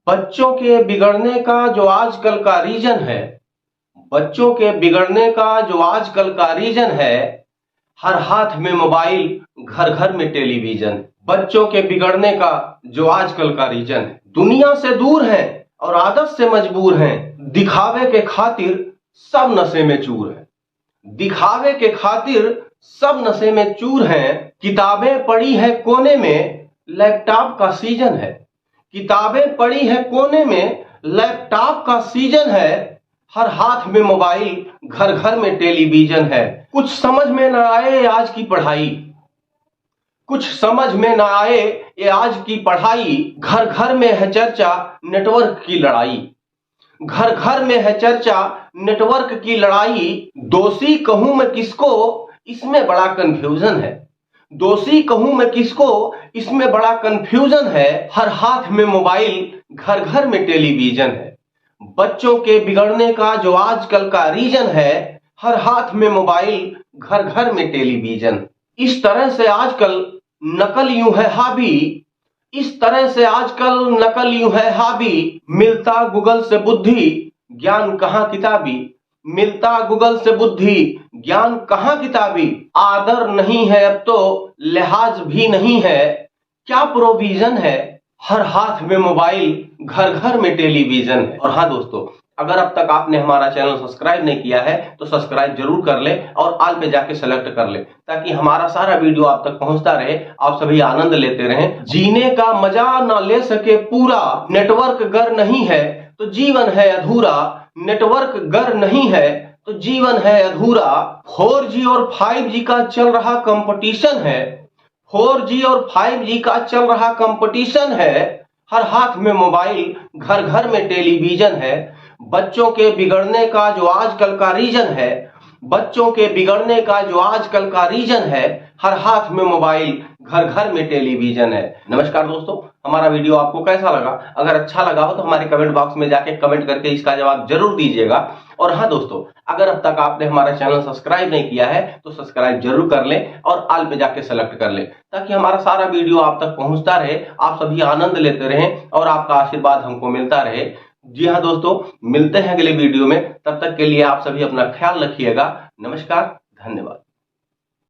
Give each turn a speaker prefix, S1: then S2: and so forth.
S1: बच्चों के बिगड़ने का जो आजकल का रीजन है, बच्चों के बिगड़ने का जो आजकल का रीजन है, हर हाथ में मोबाइल, घर घर में टेलीविजन। बच्चों के बिगड़ने का जो आजकल का रीजन है, दुनिया से दूर हैं और आदत से मजबूर हैं। दिखावे के खातिर सब नशे में चूर हैं, दिखावे के खातिर सब नशे में चूर हैं। किताबें पड़ी है कोने में, लैपटॉप का सीजन है। किताबें पड़ी है कोने में, लैपटॉप का सीजन है। हर हाथ में मोबाइल, घर घर में टेलीविजन है। कुछ समझ में ना आए आज की पढ़ाई, कुछ समझ में ना आए ये आज की पढ़ाई। घर घर में है चर्चा नेटवर्क की लड़ाई, घर घर में है चर्चा नेटवर्क की लड़ाई। दोषी कहूं मैं किसको, इसमें बड़ा कंफ्यूजन है। दोषी कहूं मैं किसको, इसमें बड़ा कंफ्यूजन है। हर हाथ में मोबाइल, घर घर में टेलीविजन है। बच्चों के बिगड़ने का जो आजकल का रीजन है, हर हाथ में मोबाइल, घर घर में टेलीविजन। इस तरह से आजकल नकल यूं है हावी, इस तरह से आजकल नकल यूं है हावी। मिलता गूगल से बुद्धि, ज्ञान कहां किताबी। मिलता गूगल से बुद्धि, ज्ञान कहां किताबी। आदर नहीं है अब तो लिहाज भी नहीं है, क्या प्रोविजन है। हर हाथ में मोबाइल, घर घर में टेलीविजन है। और हाँ दोस्तों, अगर अब तक आपने हमारा चैनल सब्सक्राइब नहीं किया है तो सब्सक्राइब जरूर कर ले और ऑल पे जाके सेलेक्ट कर ले, ताकि हमारा सारा वीडियो आप तक पहुंचता रहे, आप सभी आनंद लेते रहें। जीने का मजा ना ले सके पूरा, नेटवर्क गर नहीं है तो जीवन है अधूरा। नेटवर्क गर नहीं है तो जीवन है अधूरा। 4G और 5G का चल रहा कंपटीशन है, 4G और 5G का चल रहा कंपटीशन है। हर हाथ में मोबाइल, घर घर में टेलीविजन है। बच्चों के बिगड़ने का जो आजकल का रीजन है, बच्चों के बिगड़ने का जो आजकल का रीजन है, हर हाथ में मोबाइल, घर घर में टेलीविजन है। नमस्कार दोस्तों, हमारा वीडियो आपको कैसा लगा? अगर अच्छा लगा हो तो हमारे कमेंट बॉक्स में जाके कमेंट करके इसका जवाब जरूर दीजिएगा। और हाँ दोस्तों, अगर अब तक आपने हमारा चैनल सब्सक्राइब नहीं किया है तो सब्सक्राइब जरूर कर लें और ऑल पे जाके सेलेक्ट कर लें, ताकि हमारा सारा वीडियो आप तक पहुंचता रहे, आप सभी आनंद लेते रहें और आपका आशीर्वाद हमको मिलता रहे। जी हाँ दोस्तों, मिलते हैं अगले वीडियो में। तब तक के लिए आप सभी अपना ख्याल रखिएगा। नमस्कार, धन्यवाद।